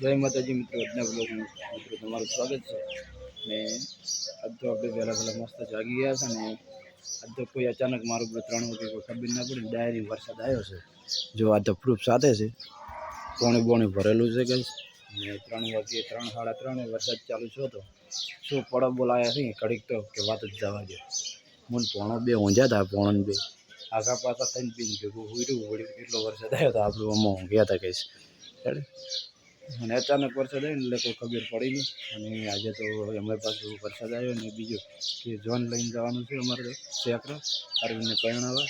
જય માતાજી મિત્રો, આજના બ્લોગમાં મિત્રો તમારું સ્વાગત છે। ને આજ તો આપણે પહેલાં મસ્ત જાગી ગયા છે ને આજ તો કોઈ અચાનક મારું 3 વાગે કોઈ ખબર ના પડી, ડાયરી વરસાદ આવ્યો છે। જો આ તો પ્રૂફ સાથે છે, પોણી ભરેલું છે ગઈ ને 3 વાગે 3 સાડા 3 વરસાદ ચાલુ છો તો શું પડો બોલાયા છે ઘડીક તો કે વાત જ જવા દે। મને પોણો બે ઊંઝા હતા, પોણો બે આગા પાછા થઈને પીને ભેગું હુઈ એટલો વરસાદ આવ્યો તો આપણે આમાં ઊંઘ્યા હતા કહીશ અને અચાનક વરસાદ આવ્યો એટલે કોઈ ખબર પડી નહીં। અને આજે તો અમારી પાસે વરસાદ આવ્યો ને બીજું કે જોન લઈને જવાનું છે અમારે સેકરા અરવિંદને પરણાવવા,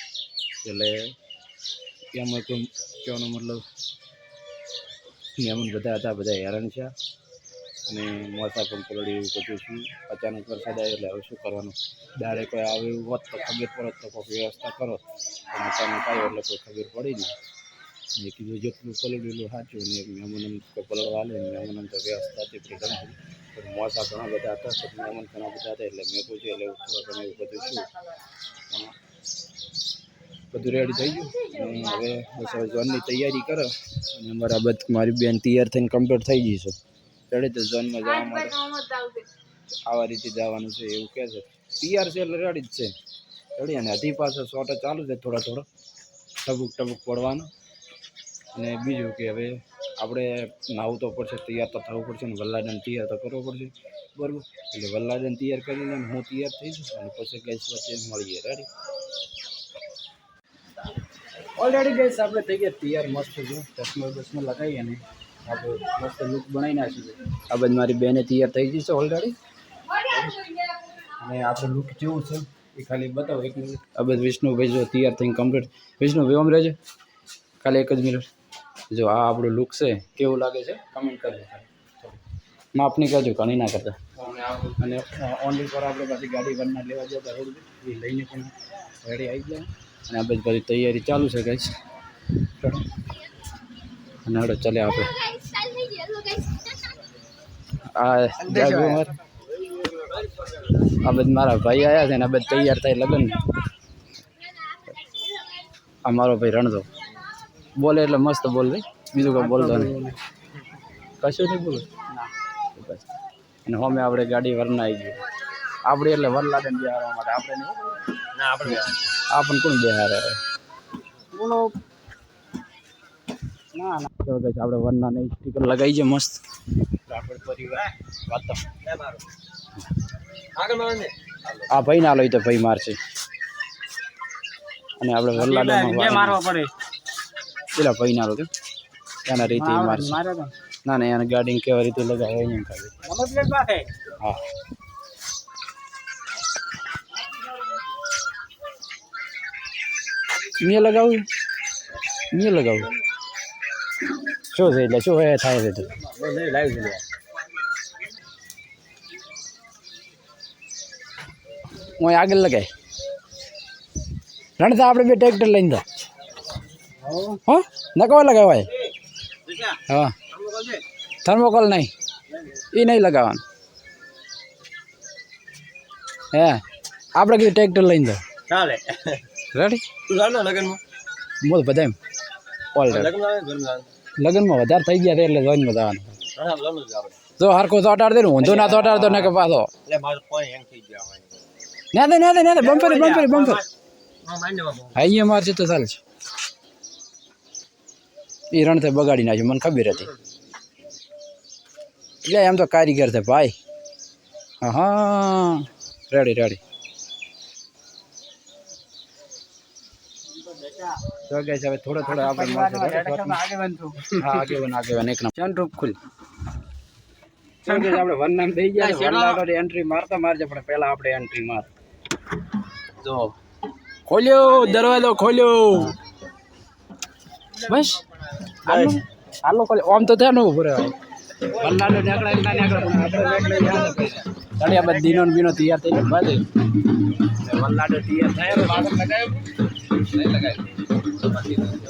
એટલે એમાં કોઈ કહેવાનો મતલબ મહેમાન બધા હતા, બધા હેરાન છે અને મોસા પણ પલળી એવું બધું છું। અચાનક વરસાદ આવ્યો એટલે હવે શું કરવાનું, દાડે કોઈ આવે એવું હોત તો ખબર પડત તો કોઈ વ્યવસ્થા કરો, પણ અચાનક આવ્યો એટલે કોઈ ખબર પડી નહીં। મેં કીધું જેટલું પલળેલું સાચું ને મહેમાન કોઈ પલળવા લે ને મહેમાન તો વ્યવસ્થા હતી ઘણી પણ મોસા ઘણા બધા હતા, પછી મહેમાન ઘણા બધા હતા એટલે મેં પૂછ્યું એટલે થોડા ઘણું એવું બધું શું બધું રેડી થઈ ગયું અને હવે બસ હવે ઝોનની તૈયારી કરો અને અમારા મારી બેન તૈયાર થઈને કમ્પ્લીટ થઈ ગઈ છે, રેડી તો ઝોનમાં જવા માટે આવા રીતે જવાનું છે એવું કહે છે। તૈયાર છે એટલે રેડી જ છે, રેડી અને હજી પાછો શોર્ટ ચાલુ છે, થોડા ટબુક પડવાનું। અને બીજું કે હવે આપણે નાવું તો પડશે, તૈયાર તો થવું પડશે ને વલ્લાદને તૈયાર તો કરવો પડશે, બરાબર? એટલે વલ્લાદને તૈયાર કરીને હું તૈયાર થઈશ અને પછી ગેસ વચ્ચે મળીએ, રેડી? ઓલરેડી ગેસ આપણે થઈ ગયા તૈયાર, મસ્ત છે, ચશ્મા લગાવીએ ને આપણે મસ્ત લુક બનાવી નાખીએ। આ બધી મારી બેને તૈયાર થઈ ગઈ છે ઓલરેડી અને આપણે લુક કેવું છે એ ખાલી બતાવો 1 મિનિટ। આ બધું વિષ્ણુભાઈ જો તૈયાર થઈને કમ્પ્લીટ, વિષ્ણુભાઈ આમ રહેજો ખાલી 1 જ મિનિટ। જો આ આપણું લુક છે, કેવું લાગે છે કમેન્ટ કરજો, માપની કરજો, ઘણી ના કરતા। અને ઓનલી પર આપણે પાછી ગાડી વરના લેવા જતા રોડ એ લઈને પણ રેડી આવી જાય અને આ બધી તૈયારી ચાલુ છે ગાઈસ। અને હડો ચાલે આપણે આ બધા મારા ભાઈ આવ્યા છે ને આ બધા તૈયાર થાય લગ્ન। આ મારો ભાઈ રણતો બોલે એટલે મસ્ત બોલ ભાઈ, બીજું કોઈ બોલતો નહીં, કશું નહીં બોલું અને અમે આપણે ગાડી વરના આવી ગઈ આપણે એટલે વરલાદે બિહારવા માટે આપણે નહીં ના આપણે કોણ બિહારે બોલો ના તો કઈ આપણે વરના નહીં સ્ટીકર લગાવી છે મસ્ત આપણે પરિવાર વાતો આ ભાઈ ના લઈ તો ભાઈ મારશે અને આપણે વરલાદમાં મારવા પડે પેલા ભાઈ ના લો એના રીતે મારશે ના એને ગાડી કેવા રીતે લગાવે અહીંયા ખાલી હા મેં લગાવું શું છે એટલે શું થાય છે હું આગળ લગાય રણતા આપણે બે ટ્રેક્ટર લઈને દો હા નકવા લગાવાય હા થર્મોકોલ નહીં એ નહીં લગાવવાનું હે આપણે કીધું ટ્રેક્ટર લઈને દો ચાલે રેડી લગ્નમાં બોલ બધા એમ લગ્નમાં વધારે થઈ ગયા એટલે જોઈને બધાવાનું જો હરખો ચોટાડ દે ને ઊંધો ના ચોટાડ દો ને કે પાછો ના દે બમ્પર અહીંયા મારશે તો ચાલે છે એ રણથી બગાડી નાખ્યું મને ખબર હતી એટલે એમ તો કારીગર છે ભાઈ હા રેડી તો ગાઈસ હવે થોડો આપણે આગેવાન એક નામ રૂપ ખુલ તો ગાઈસ આપણે વન નામ દઈ ગયા વરલાડો એન્ટ્રી મારતા મારજે પણ પહેલા આપણે એન્ટ્રી માર જો ખોલ્યો દરવાજો ખોલ્યો બસ હાલો ખોલ્યો આમ તો ત્યાં નું ભરે વરલાડો નીકળે પણ આપણે બધી દીનો બીનો તૈયાર થઈ ગયો બાજે વરલાડો તૈયાર થાય લગાય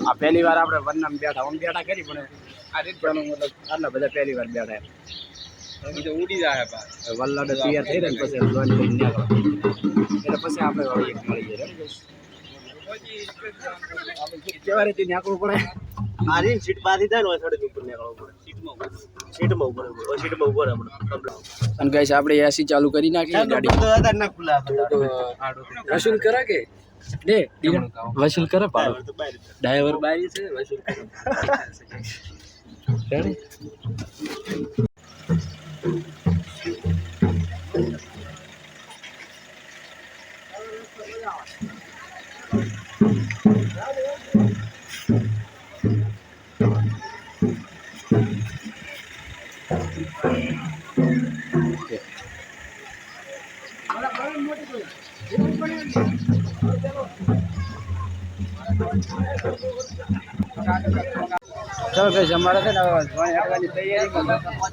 આ પહેલી વાર આપણે વનનામ બેઠા કરી પણ આ રીતનું મતલબ આટલા બધા પહેલી વાર બેઠા ઉડી જાય વલ્લાડો તૈયાર થઈ રહે પછી લોન લઈને નીકળો એટલે પછી આપણે મળી જઈએ કેવા રીતે નીકળવું પડે આરી સીટ બાધી થાય ને થોડી ઉપર નીકળવું પડે સીટમાં ઉપર હમણાં અને ગાઈસ આપણે એસી ચાલુ કરી નાખી ગાડી તો હતા ના ખુલ્લા વસૂલ કરે કે દે વસૂલ કરે પાડો ડ્રાઈવર બારી છે વસૂલ કરે चलो भाई हमारा है ना वाली तैयारी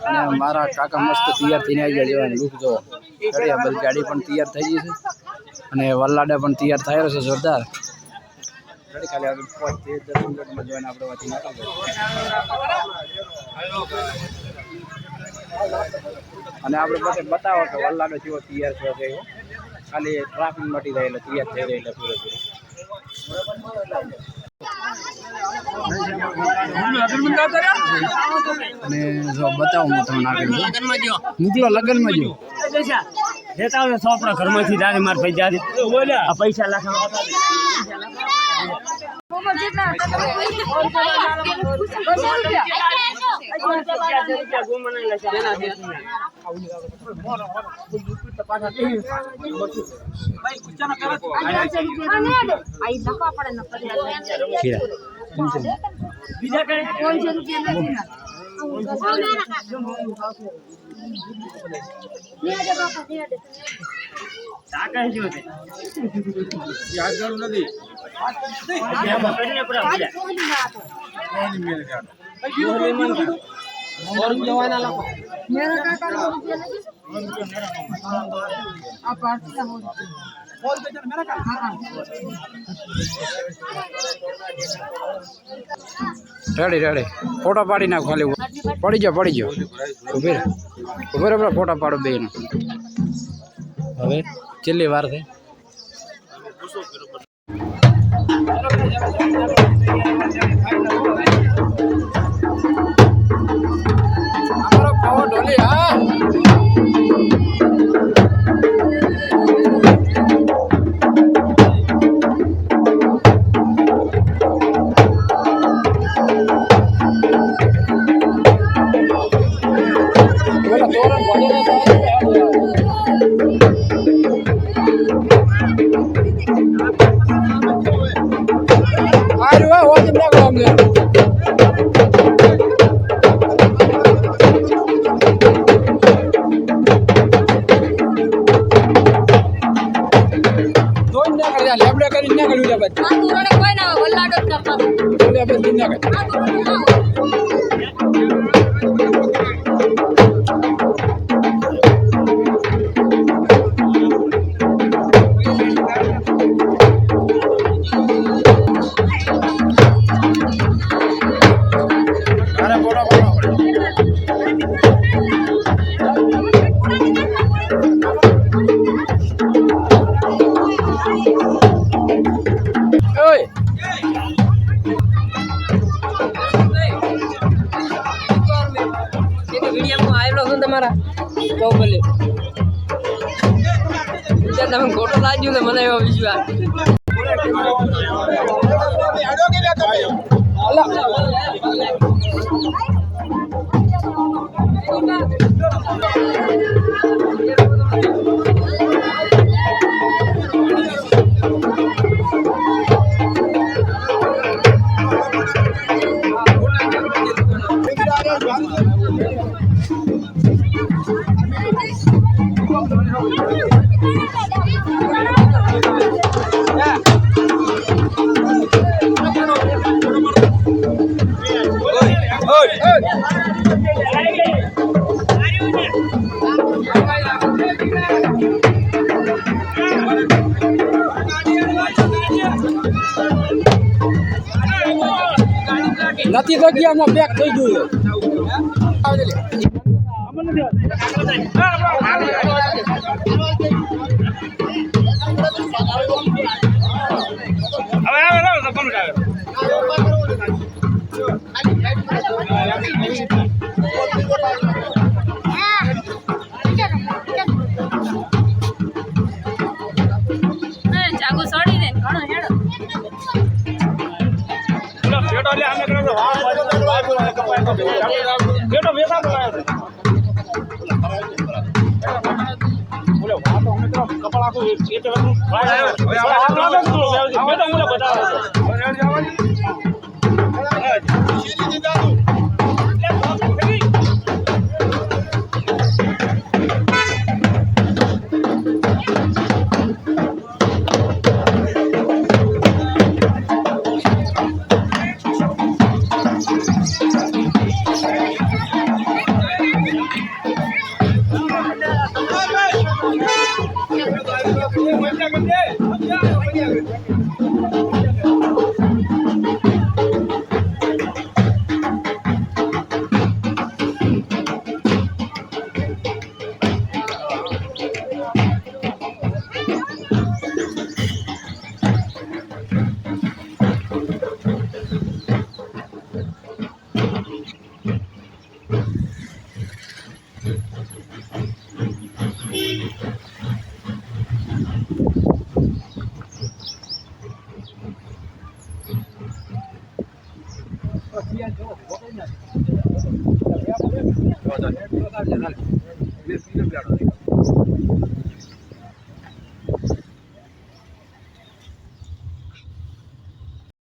અને મારા કાકા મસ્ત તૈયાર થઈને આવી ગયા છે લુક જો ચડિયા બલ ગાડી પણ તૈયાર થઈ ગઈ છે અને વલ્લાડે પણ તૈયાર થયો છે જોરદાર ગાડી ખાલી આગળ 5 10 મિનિટમાં જોઈને આપણે વાતી નીકળીએ અને આપણે પછી બતાવો કે વલ્લાડો કેવો તૈયાર થયો છે ખાલી ટ્રાફિક મટી જાય એટલે તૈયાર થઈ રહી એટલે પૂરેપૂરો અને જો બતાવું હું તમને આગળ મોકલો લગનમાં જો દેતા આવે સોપડા ઘરમાંથી જાને માર પૈસા આ પૈસા લાખા રેડી રેડી ફોટો પાડી નાખ ખાલી પડી ગયો ઉભે ઉભે ફોટો પાડો બે નો હવે કેટલી વાર થઈ અમારો પાવર ઢોલી હા તમે ખોટો લાગ્યું ને મને એવો વિશ્વાસ નથી જગ્યામાં પેક થઈ ગયું હવે બેટો વેતા તો આવ્યો બોલો આ તો અમે તો કપડા આખું એક વખત બેટો મને બતાવો જો